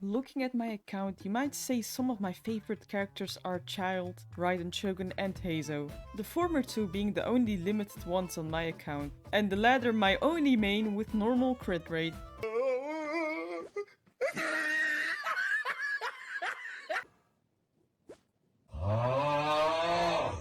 Looking at my account, you might say some of my favorite characters are Child, Raiden Shogun and Heizo. The former two being the only limited ones on my account, and the latter my only main with normal crit rate.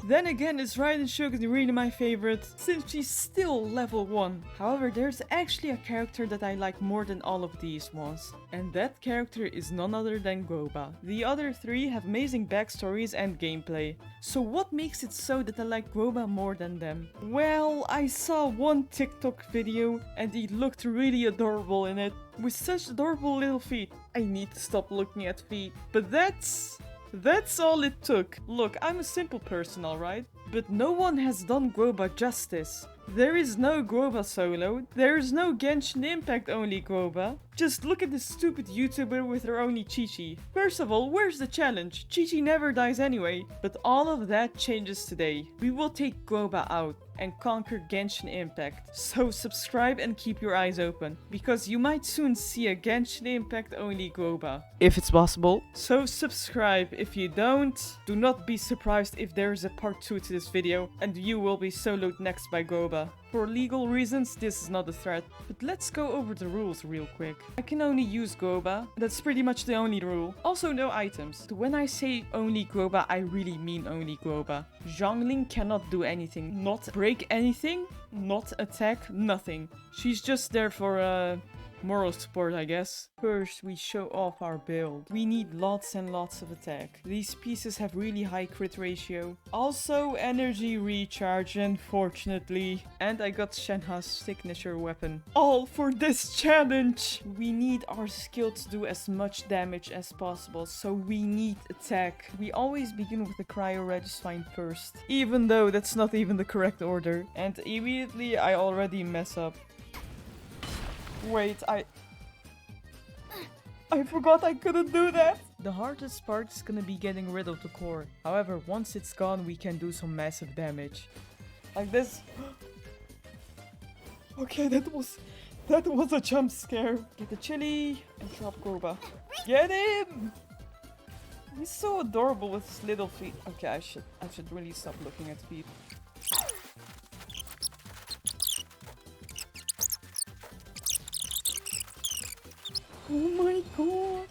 Then again, is Raiden Shogun really my favorite, since she's still level 1. However, there's actually a character that I like more than all of these ones, and that character is none other than Guoba. The other three have amazing backstories and gameplay. So what makes it so that I like Guoba more than them? Well, I saw one TikTok video and he looked really adorable in it, with such adorable little feet. I need to stop looking at feet, but that's all it took. Look, I'm a simple person, alright? But no one has done Guoba justice. There is no Guoba solo, there is no Genshin Impact only Guoba. Just look at this stupid YouTuber with her only Chi-Chi. First of all, where's the challenge? Chi-Chi never dies anyway. But all of that changes today. We will take Guoba out and conquer Genshin Impact. So subscribe and keep your eyes open, because you might soon see a Genshin Impact only Guoba, if it's possible. So subscribe. If you don't, do not be surprised if there is a part 2 to this video and you will be soloed next by Guoba. For legal reasons, this is not a threat, but let's go over the rules real quick. I can only use Guoba, that's pretty much the only rule. Also no items. When I say only Guoba, I really mean only Guoba. Zhongling cannot do anything, not break anything, not attack, nothing. She's just there for moral support, I guess. First, we show off our build. We need lots and lots of attack. These pieces have really high crit ratio. Also, energy recharge, unfortunately. And I got Shenha's signature weapon. All for this challenge! We need our skill to do as much damage as possible, so we need attack. We always begin with the Cryo Registine first, even though that's not even the correct order. And immediately I already mess up. Wait, I forgot I couldn't do that! The hardest part is gonna be getting rid of the core. However, once it's gone, we can do some massive damage. Like this. Okay, that was a jump scare. Get the chili and drop Guoba. Get him! He's so adorable with his little feet. Okay, I should really stop looking at feet. Oh my god!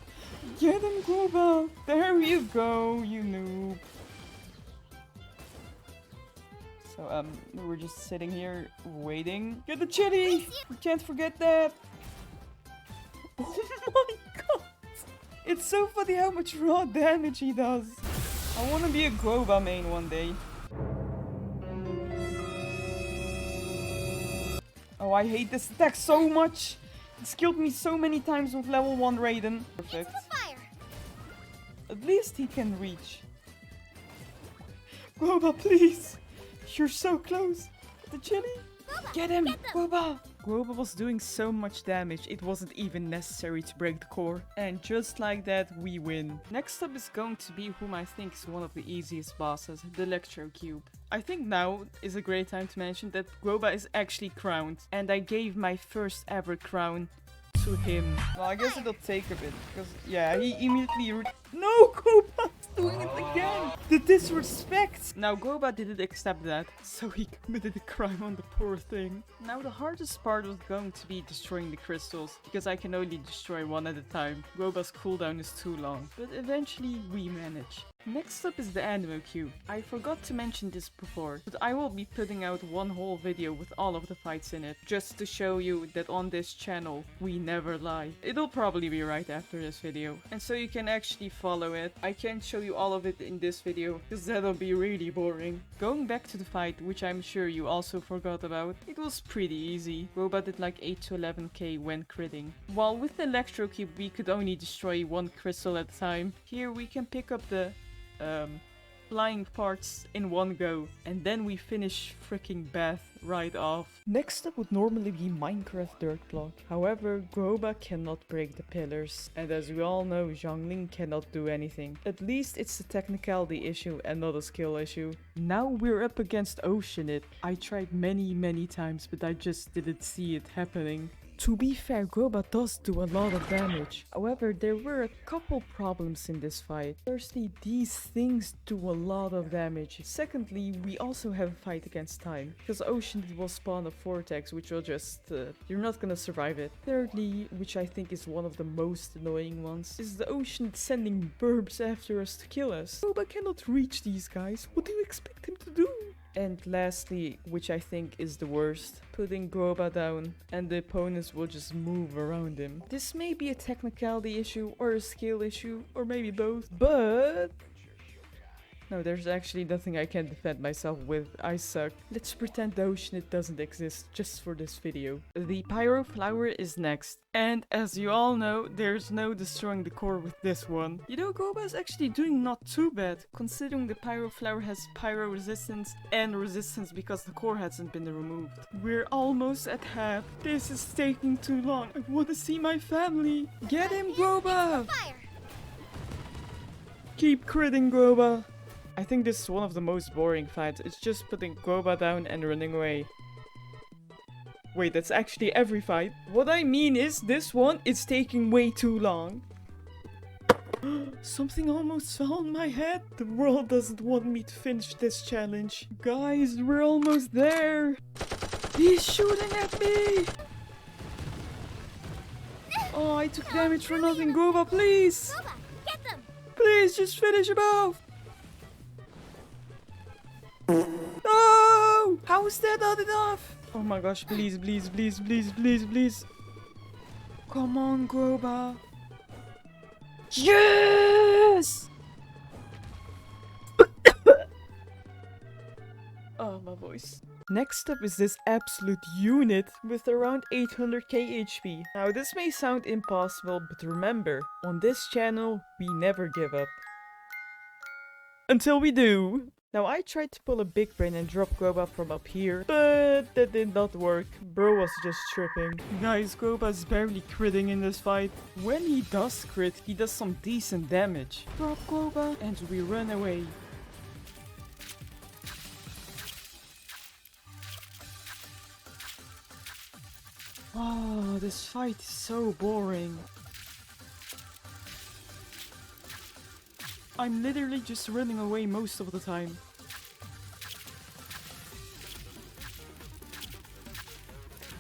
Get him, Guoba! There you go, you noob! So, we're just sitting here, waiting. Get the chitty! We can't forget that! Oh my god! It's so funny how much raw damage he does! I wanna be a Guoba main one day. Oh, I hate this attack so much! It's killed me so many times with level 1 Raiden. Perfect. At least he can reach. Guoba, please! You're so close! The chili! Get him! Guoba! Guoba was doing so much damage, it wasn't even necessary to break the core. And just like that, we win. Next up is going to be whom I think is one of the easiest bosses, the Electro Cube. I think now is a great time to mention that Guoba is actually crowned. And I gave my first ever crown to him. Well, I guess it'll take a bit, because yeah, he immediately no, Guoba's doing it again! The disrespect! Now Guoba didn't accept that, so he committed a crime on the poor thing. Now the hardest part was going to be destroying the crystals, because I can only destroy one at a time. Guoba's cooldown is too long, but eventually we manage. Next up is the Anemo Cube. I forgot to mention this before, but I will be putting out one whole video with all of the fights in it, just to show you that on this channel, we never lie. It'll probably be right after this video, and so you can actually follow it. I can't show you all of it in this video, because that'll be really boring. Going back to the fight, which I'm sure you also forgot about, it was pretty easy. Guoba did like 8 to 11k when critting. While with the Electro Cube we could only destroy one crystal at a time, here we can pick up the flying parts in one go, and then we finish freaking Bath right off. Next up would normally be Minecraft Dirt Block. However, Guoba cannot break the pillars, and as we all know, Zhongling cannot do anything. At least it's a technicality issue and not a skill issue. Now we're up against Oceanit. I tried many times, but I just didn't see it happening. To be fair, Guoba does do a lot of damage. However, there were a couple problems in this fight. Firstly, these things do a lot of damage. Secondly, we also have a fight against time, because Ocean will spawn a vortex which will just... you're not gonna survive it. Thirdly, which I think is one of the most annoying ones, is the Ocean sending burbs after us to kill us. Guoba cannot reach these guys. What do you expect him to do? And lastly, which I think is the worst, putting Guoba down and the opponents will just move around him. This may be a technicality issue or a skill issue or maybe both, but... No, there's actually nothing I can defend myself with. I suck. Let's pretend the Ocean it doesn't exist just for this video. The Pyro Flower is next. And as you all know, there's no destroying the core with this one. You know, Guoba is actually doing not too bad, considering the Pyro Flower has pyro resistance and resistance because the core hasn't been removed. We're almost at half. This is taking too long. I want to see my family. Get him, Guoba! Keep critting, Guoba. I think this is one of the most boring fights. It's just putting Guoba down and running away. Wait, that's actually every fight. What I mean is, this one is taking way too long. Something almost fell on my head. The world doesn't want me to finish this challenge. Guys, we're almost there. He's shooting at me. Oh, I took damage for nothing. Guoba, please. Get them. Please, just finish him off. No! How is that not enough? Oh my gosh, please, please, please, please, please, please. Come on, Guoba. Yes! Oh, my voice. Next up is this absolute unit with around 800k HP. Now, this may sound impossible, but remember, on this channel, we never give up. Until we do. Now, I tried to pull a big brain and drop Guoba from up here, but that did not work. Bro was just tripping. Guys, Guoba's barely critting in this fight. When he does crit, he does some decent damage. Drop Guoba and we run away. Oh, this fight is so boring. I'm literally just running away most of the time.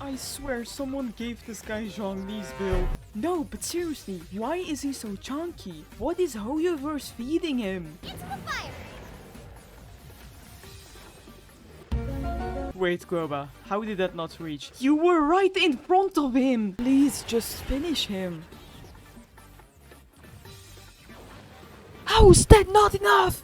I swear someone gave this guy Zhongli's build. No, but seriously, why is he so chunky? What is Hoyoverse feeding him? Into the fire. Wait, Guoba, how did that not reach? You were right in front of him! Please, just finish him. How is that not enough?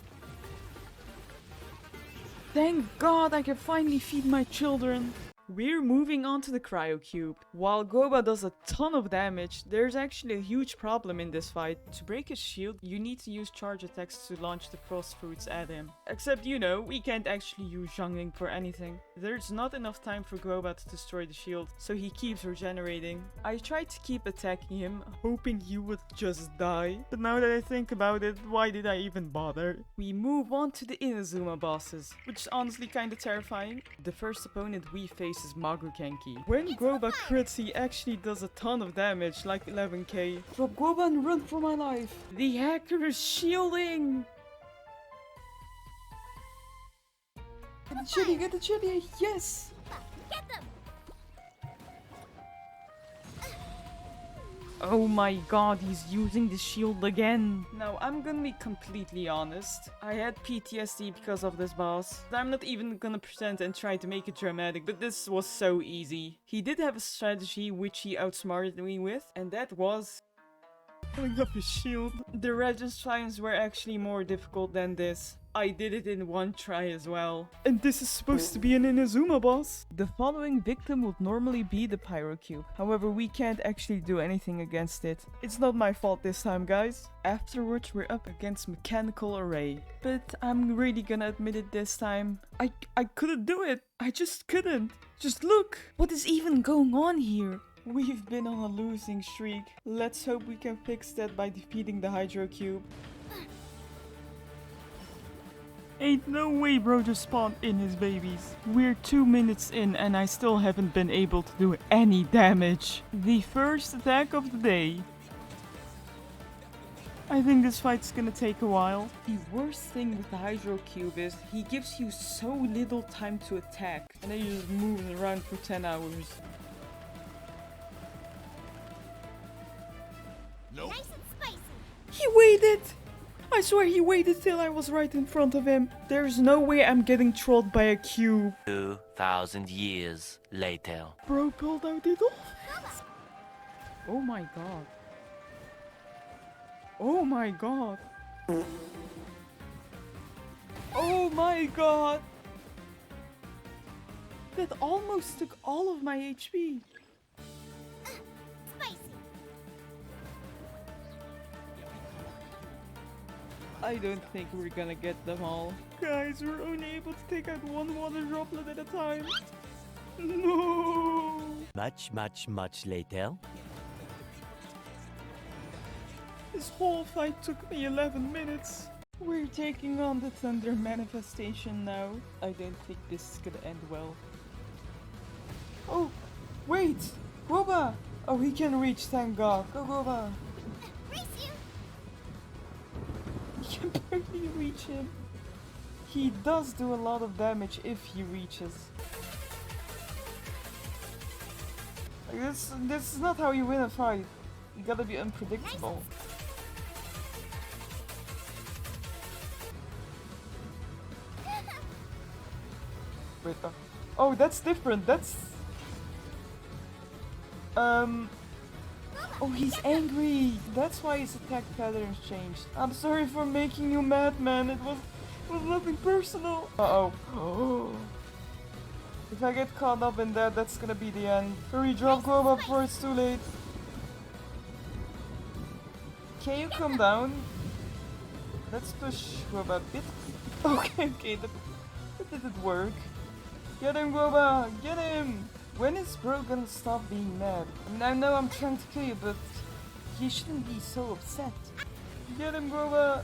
Thank God I can finally feed my children. We're moving on to the Cryo Cube. While Guoba does a ton of damage, there's actually a huge problem in this fight. To break his shield, you need to use charge attacks to launch the frost fruits at him. Except, you know, we can't actually use Zhongling for anything. There's not enough time for Guoba to destroy the shield, so he keeps regenerating. I tried to keep attacking him, hoping he would just die. But now that I think about it, why did I even bother? We move on to the Inazuma bosses, which is honestly kinda terrifying. The first opponent we face is Magukenki. When Guoba crits, he actually does a ton of damage, like 11k. Drop Guoba and run for my life. The hacker is shielding. Get the chili, get the chili, yes! Get them. Oh my god, he's using the shield again. Now, I'm gonna be completely honest. I had PTSD because of this boss. I'm not even gonna pretend and try to make it dramatic, but this was so easy. He did have a strategy which he outsmarted me with, and that was pulling up his shield. The Regent's Triumphs were actually more difficult than this. I did it in one try as well. And this is supposed to be an Inazuma boss. The following victim would normally be the Pyro Cube. However, we can't actually do anything against it. It's not my fault this time, guys. Afterwards, we're up against Mechanical Array. But I'm really gonna admit it this time. I couldn't do it. I just couldn't. Just look. What is even going on here? We've been on a losing streak. Let's hope we can fix that by defeating the Hydro Cube. Ain't no way bro just spawned in his babies. We're 2 minutes in and I still haven't been able to do any damage. The first attack of the day. I think this fight's gonna take a while. The worst thing with the Hydro Cube is he gives you so little time to attack. And then you're just moving around for 10 hours. Nope. Nice and spicy. He waited! I swear he waited till I was right in front of him. There's no way I'm getting trolled by a cube. 2,000 years later. Bro pulled out it off. Oh my god. Oh my god. Oh my god. That almost took all of my HP. Spicy. I don't think we're gonna get them all. Guys, we're only able to take out one water droplet at a time. No. Much later. This whole fight took me 11 minutes. We're taking on the Thunder Manifestation now. I don't think this is gonna end well. Oh, wait! Guoba! Oh, he can reach, thank God. Go, Guoba! Race you. You can barely reach him. He does do a lot of damage if he reaches. Like, this is not how you win a fight. You gotta be unpredictable. Wait, oh, that's different. That's... Oh, he's angry. That's why his attack patterns changed. I'm sorry for making you mad, man. It was nothing personal. Uh-oh. If I get caught up in that, that's gonna be the end. Hurry, drop Guoba before it's too late. Can you come down? Let's push Guoba a bit. Okay, that didn't work. Get him, Guoba! Get him! When is bro gonna stop being mad? I mean, I know I'm trying to kill you, but you shouldn't be so upset. Get him, Guoba!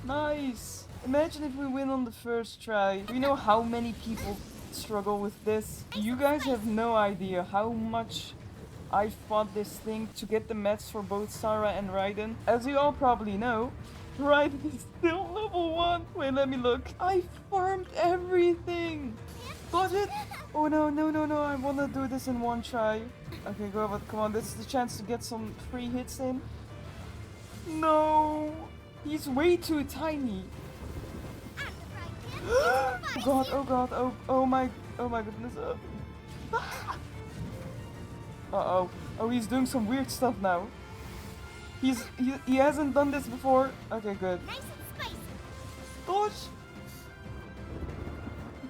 Nice! Imagine if we win on the first try. Do you know how many people struggle with this? You guys have no idea how much I fought this thing to get the mats for both Sarah and Raiden. As you all probably know, Raiden is still level 1. Wait, let me look. I farmed everything! Got it? Oh no, I wanna do this in one try. Okay, go, but come on, this is the chance to get some free hits in. No! He's way too tiny. Oh god, oh my goodness. Uh-oh. Oh, he's doing some weird stuff now. He hasn't done this before. Okay, good. Nice and spicy. Dodge!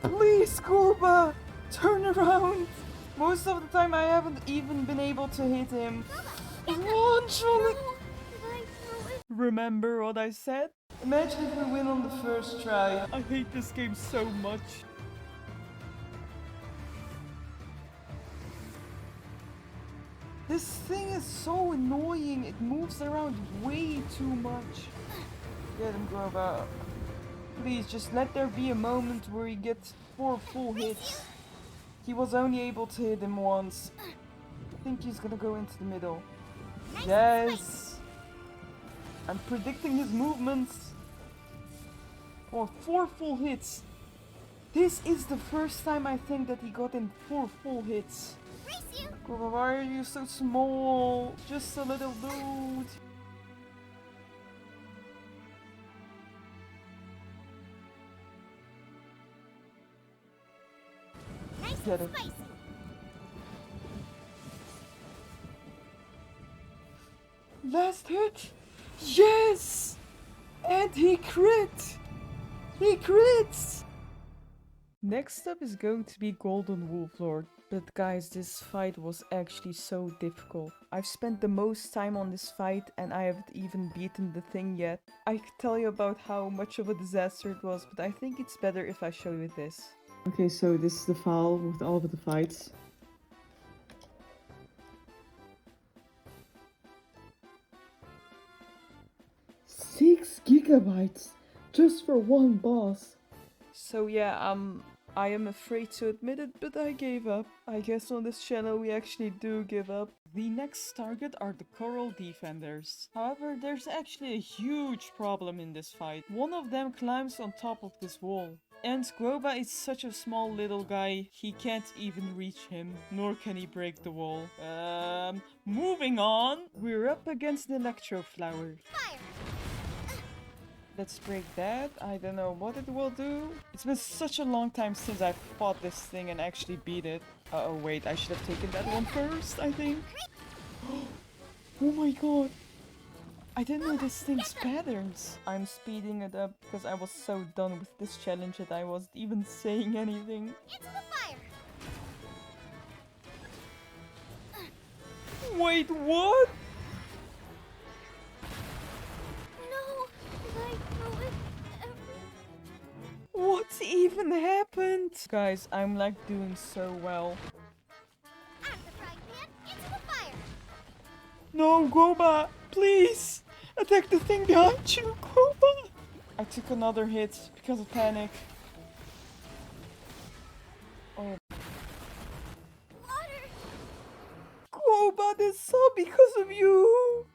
Please, Guoba! Turn around! Most of the time I haven't even been able to hit him. One shot! Remember what I said? Imagine if we win on the first try. I hate this game so much. This thing is so annoying. It moves around way too much. Get him, Guoba. Please, just let there be a moment where he gets 4 full hits. He was only able to hit him once. I think he's gonna go into the middle. Yes! I'm predicting his movements. Oh, 4 full hits. This is the first time I think that he got in 4 full hits. Guoba, why are you so small? Just a little dude. Get it. Last hit! Yes! And he crit! He crits! Next up is going to be Golden Wolf Lord. But guys, this fight was actually so difficult. I've spent the most time on this fight and I haven't even beaten the thing yet. I could tell you about how much of a disaster it was, but I think it's better if I show you this. Okay, so this is the file with all of the fights. $6 GB just for one boss. So yeah, I am afraid to admit it, but I gave up. I guess on this channel we actually do give up. The next target are the coral defenders. However, there's actually a huge problem in this fight. One of them climbs on top of this wall. And Guoba is such a small little guy, he can't even reach him, nor can he break the wall. Moving on! We're up against an electro flower. Fire. Let's break that. I don't know what it will do. It's been such a long time since I fought this thing and actually beat it. Uh-oh, wait, I should have taken that one first, I think. Oh my god. I didn't know this thing's patterns. I'm speeding it up because I was so done with this challenge that I wasn't even saying anything. Into the fire. Wait, what? No. I threw it What even happened? Guys, I'm like doing so well. out of the frying pan. Into the fire. No, Guoba, please! Attack the thing behind you, Guoba! I took another hit because of panic. Oh. Water. Guoba, this all because of you!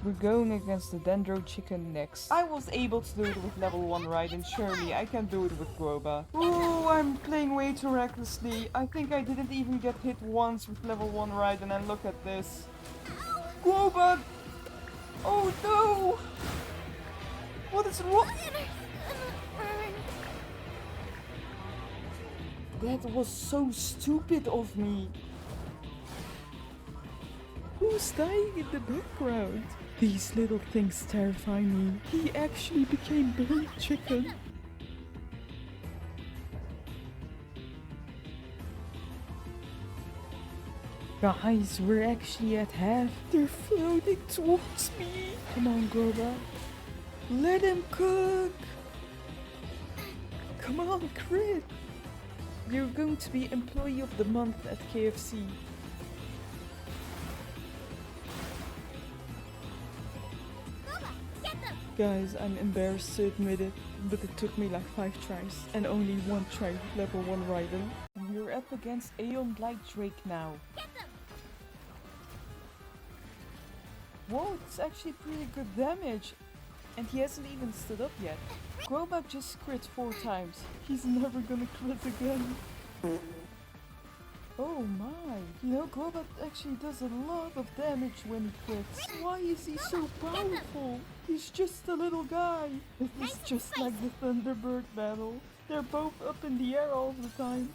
We're going against the Dendro Chicken next. I was able to do it with level 1 Raiden, surely I can do it with Guoba. Ooh, I'm playing way too recklessly. I think I didn't even get hit once with level 1 Raiden, and look at this. Guoba! Oh no! What is wrong? That was so stupid of me. Who's dying in the background? These little things terrify me. He actually became burnt chicken. Guys, we're actually at half. They're floating towards me. Come on, Guoba. Let him cook. Come on, crit. You're going to be Employee of the Month at KFC. Guys, I'm embarrassed to admit it, but it took me like 5 tries and only 1 try with level 1 Raiden. We're up against Aeon Blight Drake now. Whoa, it's actually pretty good damage. And he hasn't even stood up yet. Guoba just crit 4 times. He's never gonna crit again. Oh my. You know, Guoba actually does a lot of damage when he crits. Why is he so powerful? He's just a little guy. It is just like the Thunderbird battle. They're both up in the air all the time.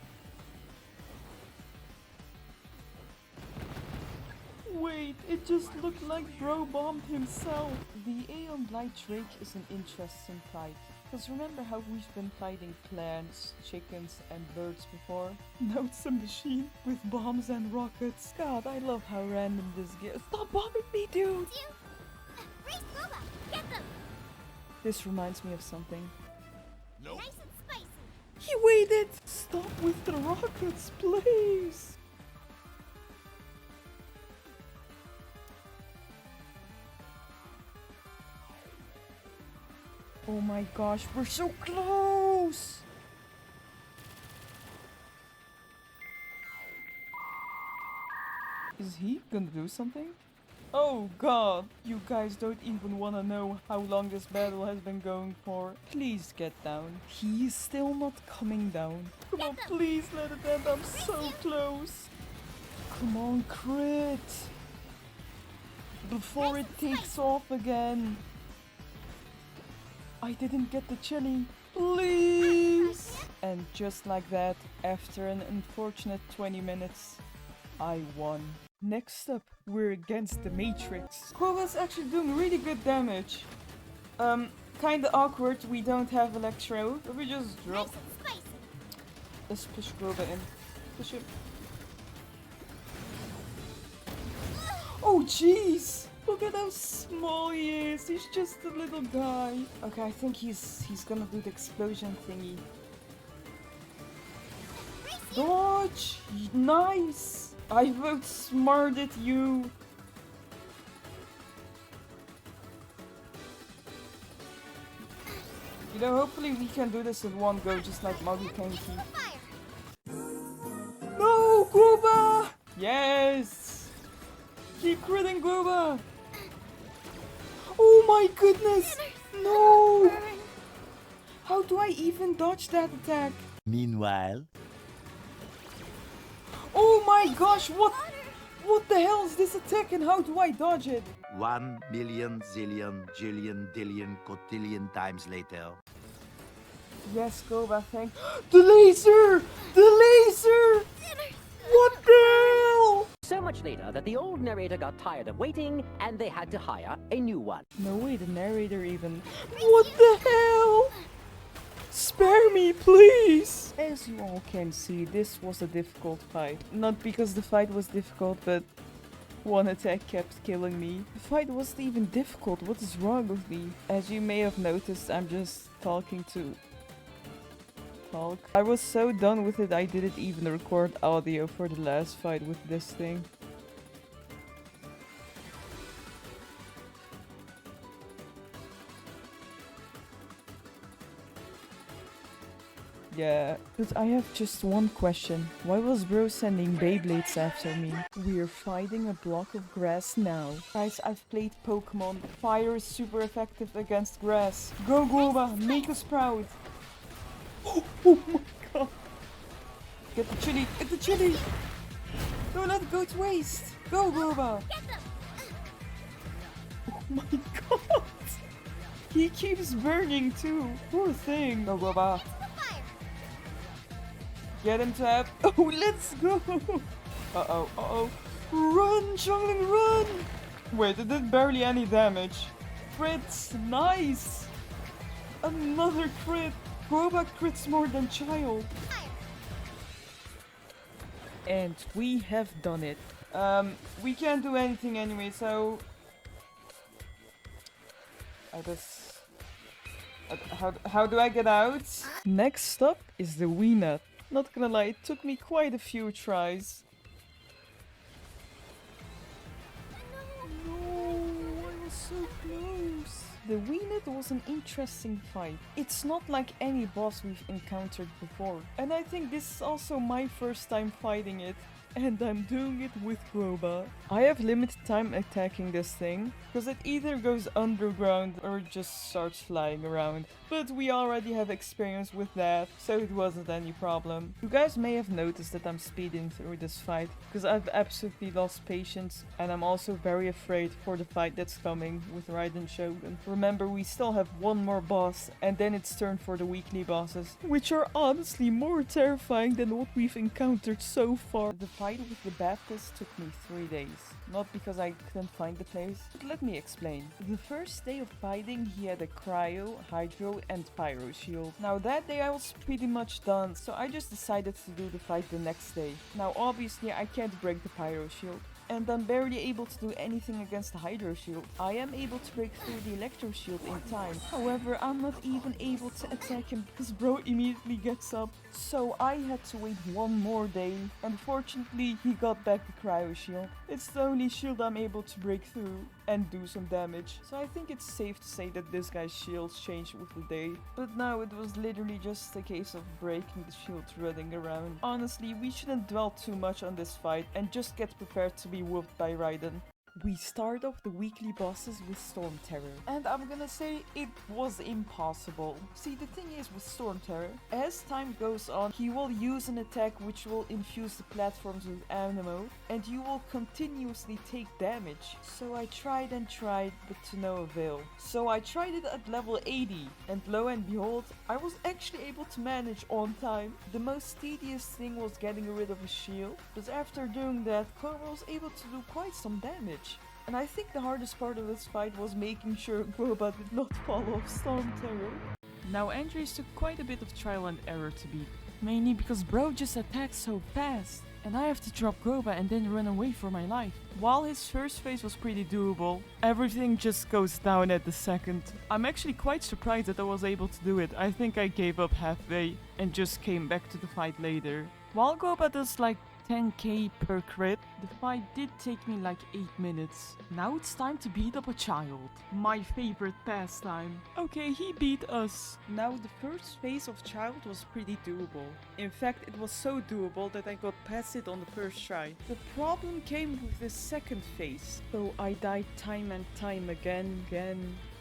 Wait, it just looked like Bro bombed himself. The Aeon Blight Drake is an interesting fight. Because remember how we've been fighting plants, chickens and birds before? Now it's a machine with bombs and rockets. God, I love how random this gets. Stop bombing me, dude! Race Guoba. Get them. This reminds me of something. Nice and spicy. He waited! Stop with the rockets, please! Oh my gosh, we're so close! Is he gonna do something? Oh god, you guys don't even wanna know how long this battle has been going for. Please get down. He is still not coming down. Come on, please let it end. I'm so close. Come on, crit. Before it takes off again. I didn't get the chili. Please! And just like that, after an unfortunate 20 minutes, I won. Next up, we're against the Matrix. Guoba's actually doing really good damage. Kinda awkward, we don't have Electro, but we just drop. Nice and spicy. Let's push Guoba in. Push him. Oh jeez! Look at how small he is. He's just a little guy. Okay, I think he's gonna do the explosion thingy. Dodge! Nice! I've outsmarted you! You know, hopefully we can do this in one go, just like Magu Kenki. Fire. No, Guoba! Yes! Keep critting Guoba! Oh my goodness! No! How do I even dodge that attack? Meanwhile, Oh my gosh, what the hell is this attack and how do I dodge it? 1 million zillion jillion dillion cotillion times later. Yes, Guoba, thank— The laser! The laser! What the hell? So much later that the old narrator got tired of waiting and they had to hire a new one. No way, the narrator even— What the hell? Spare me, please! As you all can see, this was a difficult fight. Not because the fight was difficult, but one attack kept killing me. The fight wasn't even difficult, what is wrong with me? As you may have noticed, I'm just talking to talk. I was so done with it, I didn't even record audio for the last fight with this thing. Yeah, but I have just one question. Why was bro sending Beyblades after me? We're fighting a block of grass now. Guys, I've played Pokemon. Fire is super effective against grass. Go Guoba, make us proud. Oh my god. Get the chili, get the chili. Don't let it go to waste. Go Guoba. Oh my god. He keeps burning too. Poor thing. Go Guoba. Get him, Tab. Oh, let's go. Uh-oh, uh-oh. Run, Jungling, run. Wait, it did barely any damage. Crits, nice. Another crit. Guoba crits more than Child. And we have done it. We can't do anything anyway, so... I just... How do I get out? Next up is the Wii Nut. Not gonna lie, it took me quite a few tries. No, I was so close. The Weenet was an interesting fight. It's not like any boss we've encountered before. And I think this is also my first time fighting it. And I'm doing it with Guoba. I have limited time attacking this thing, because it either goes underground or just starts flying around. But we already have experience with that, so it wasn't any problem. You guys may have noticed that I'm speeding through this fight, because I've absolutely lost patience, and I'm also very afraid for the fight that's coming with Raiden Shogun. Remember, we still have one more boss, and then it's turn for the weekly bosses, which are honestly more terrifying than what we've encountered so far. The fight with the Baptist took me 3 days. Not because I couldn't find the place, but let me explain. The first day of fighting, he had a Cryo, Hydro and Pyro shield. Now that day I was pretty much done, so I just decided to do the fight the next day. Now obviously I can't break the Pyro shield. And I'm barely able to do anything against the Hydro Shield. I am able to break through the Electro Shield in time. However, I'm not even able to attack him because bro immediately gets up. So I had to wait one more day. Unfortunately, he got back the Cryo Shield. It's the only shield I'm able to break through and do some damage. So I think it's safe to say that this guy's shields changed with the day. But now it was literally just a case of breaking the shields running around. Honestly, we shouldn't dwell too much on this fight and just get prepared to be whooped by Raiden. We start off the weekly bosses with Storm Terror. And I'm gonna say it was impossible. See, the thing is with Storm Terror, as time goes on, he will use an attack which will infuse the platforms with ammo, and you will continuously take damage. So I tried and tried, but to no avail. So I tried it at level 80, and lo and behold, I was actually able to manage on time. The most tedious thing was getting rid of a shield, but after doing that, Guoba was able to do quite some damage. And I think the hardest part of this fight was making sure Guoba did not fall off Storm Terror. Now Andres took quite a bit of trial and error to beat, mainly because bro just attacked so fast, and I have to drop Guoba and then run away for my life. While his first phase was pretty doable, everything just goes down at the second. I'm actually quite surprised that I was able to do it. I think I gave up halfway and just came back to the fight later. While Guoba does like 10k per crit, the fight did take me like 8 minutes. Now it's time to beat up a child. My favorite pastime. Okay, he beat us. Now the first phase of child was pretty doable. In fact, it was so doable that I got past it on the first try. The problem came with the second phase. So I died time and time again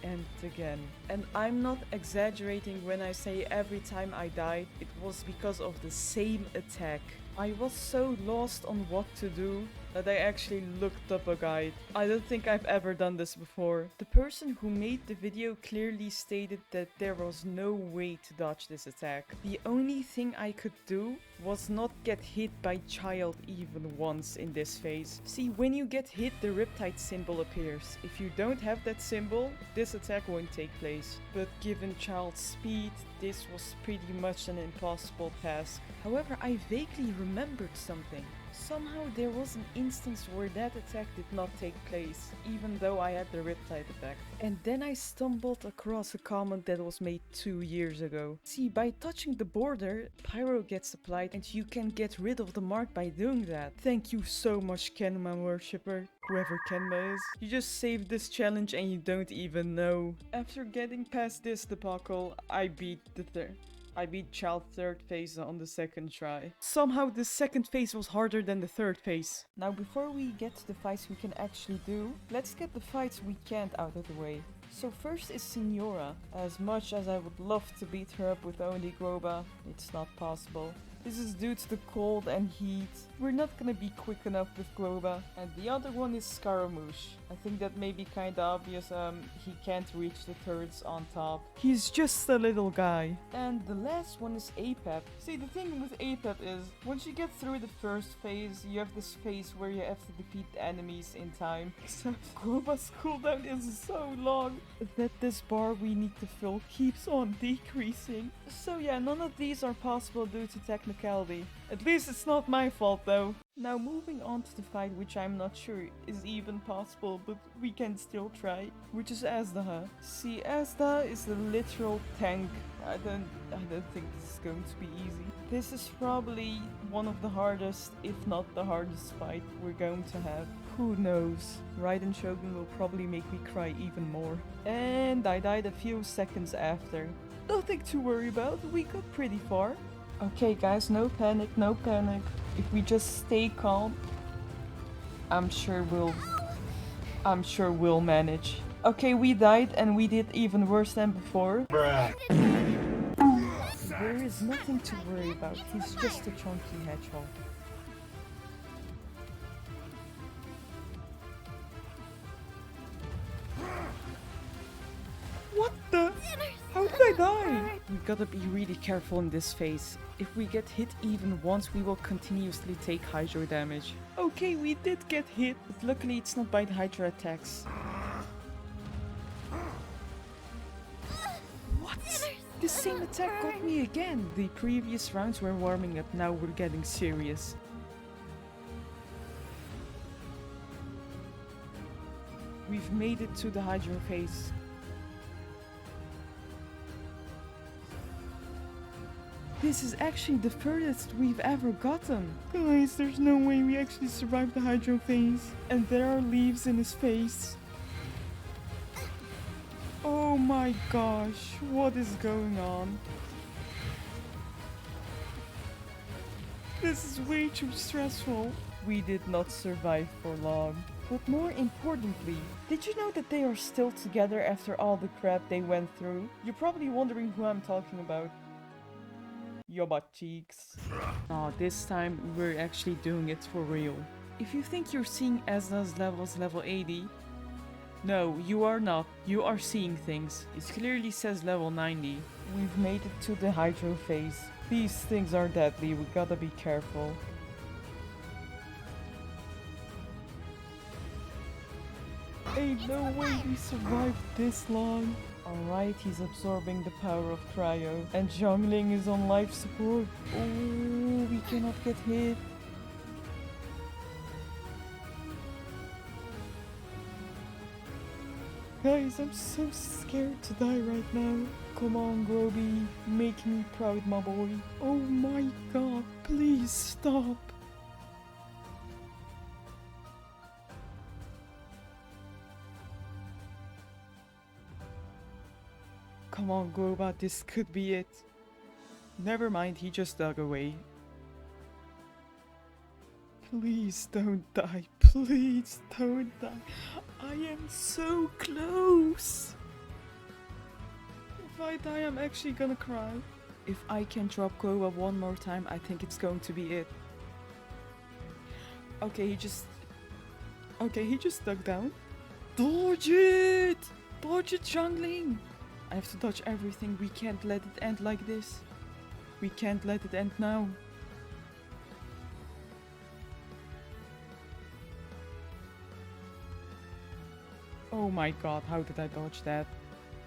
and again. And I'm not exaggerating when I say every time I died, it was because of the same attack. I was so lost on what to do that I actually looked up a guide. I don't think I've ever done this before. The person who made the video clearly stated that there was no way to dodge this attack. The only thing I could do was not get hit by child even once in this phase. See, when you get hit, the Riptide symbol appears. If you don't have that symbol, this attack won't take place. But given child's speed, this was pretty much an impossible task. However, I vaguely remembered something. Somehow there was an instance where that attack did not take place, even though I had the Riptide effect. And then I stumbled across a comment that was made 2 years ago. See, by touching the border, Pyro gets applied and you can get rid of the mark by doing that. Thank you so much, Kenma worshipper. Whoever Kenma is. You just saved this challenge and you don't even know. After getting past this debacle, I beat child third phase on the second try. Somehow the second phase was harder than the third phase. Now before we get to the fights we can actually do, let's get the fights we can't out of the way. So first is Signora. As much as I would love to beat her up with only Guoba, it's not possible. This is due to the cold and heat. We're not gonna be quick enough with Guoba. And the other one is Scaramouche. I think that may be kinda obvious, he can't reach the turrets on top. He's just a little guy. And the last one is Apep. See, the thing with Apep is, once you get through the first phase, you have this phase where you have to defeat the enemies in time. So Guoba's cooldown is so long that this bar we need to fill keeps on decreasing. So yeah, none of these are possible due to technicality. At least it's not my fault though. Now moving on to the fight, which I'm not sure is even possible, but we can still try, which is Azhdaha. See, Azhdaha is the literal tank. I don't think this is going to be easy. This is probably one of the hardest, if not the hardest fight we're going to have. Who knows? Raiden Shogun will probably make me cry even more. And I died a few seconds after. Nothing to worry about, we got pretty far. Okay guys, no panic, no panic. If we just stay calm, I'm sure we'll manage. Okay, we died and we did even worse than before. Bruh. There is nothing to worry about, he's just a chunky hedgehog. What the? How did I die? We gotta be really careful in this phase. If we get hit even once, we will continuously take hydro damage. Okay, we did get hit, but luckily it's not by the hydro attacks. What? The same attack got me again. The previous rounds were warming up, now we're getting serious. We've made it to the hydro phase. This is actually the furthest we've ever gotten. Guys, there's no way we actually survived the hydro phase. And there are leaves in his face. Oh my gosh, what is going on? This is way too stressful. We did not survive for long. But more importantly, did you know that they are still together after all the crap they went through? You're probably wondering who I'm talking about. Your butt cheeks. Oh, this time we're actually doing it for real. If you think you're seeing Azhdaha's levels level 80, no, you are not. You are seeing things. It clearly says level 90. We've made it to the hydro phase. These things are deadly, we gotta be careful. Ain't no way we survived this long. Alright, he's absorbing the power of cryo. And Zhongling is on life support. Oh, we cannot get hit. Guys, I'm so scared to die right now. Come on, Groby, make me proud, my boy. Oh my god, please stop. Come on, Guoba, this could be it. Never mind, he just dug away. Please don't die. Please don't die. I am so close. If I die, I'm actually gonna cry. If I can drop Guoba one more time, I think it's going to be it. Okay, he just dug down. Dodge it! Dodge it, Zhangling! I have to dodge everything. We can't let it end like this. We can't let it end now. Oh my god, how did I dodge that?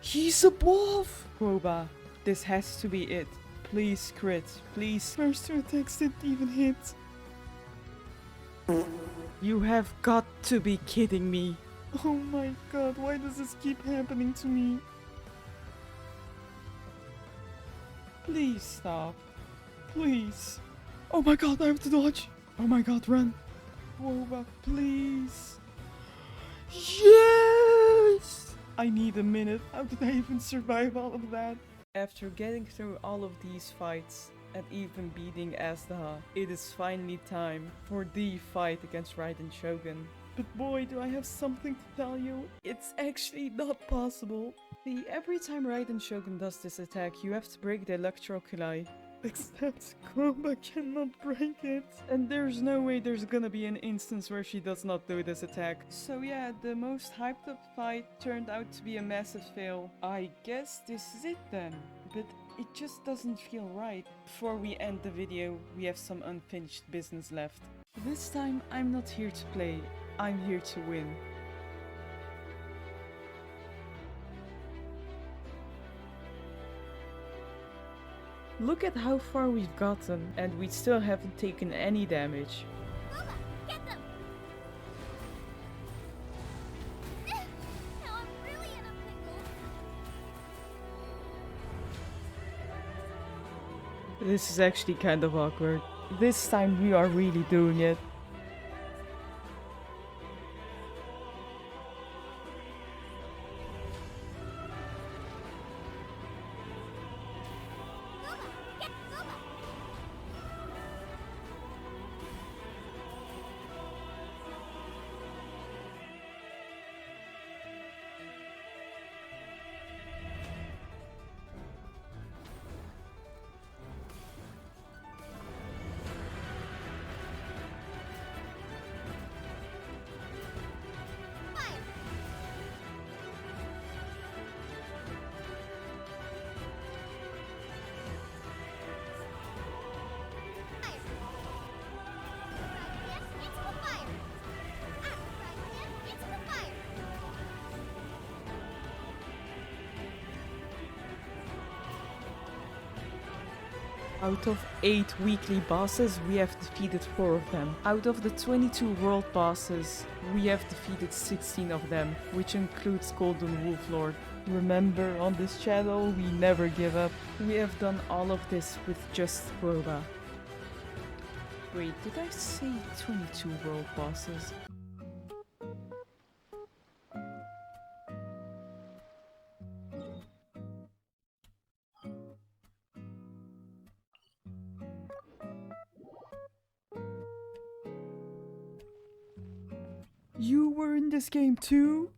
He's above! Guoba, this has to be it. Please crit, please. First two attacks didn't even hit. You have got to be kidding me. Oh my god, why does this keep happening to me? Please stop. Please. Oh my god, I have to dodge. Oh my god, run. Guoba, please. Yes! I need a minute. How did I even survive all of that? After getting through all of these fights and even beating Azhdaha, it is finally time for the fight against Raiden Shogun. But boy, do I have something to tell you. It's actually not possible. See, every time Raiden Shogun does this attack, you have to break the electroculi. Except Guoba cannot break it. And there's no way there's gonna be an instance where she does not do this attack. So yeah, the most hyped up fight turned out to be a massive fail. I guess this is it then. But it just doesn't feel right. Before we end the video, we have some unfinished business left. This time, I'm not here to play. I'm here to win. Look at how far we've gotten, and we still haven't taken any damage. Guoba, get them! Now I'm really in a pickle. This is actually kind of awkward. This time we are really doing it. Guoba, get Guoba! Fire! Fire! Right hand into the fire! Right hand into the fire! Out of 8 weekly bosses, we have defeated 4 of them. Out of the 22 world bosses, we have defeated 16 of them, which includes Golden Wolf Lord. Remember, on this channel, we never give up. We have done all of this with just Guoba. Wait, did I say 22 world bosses? You were in this game too?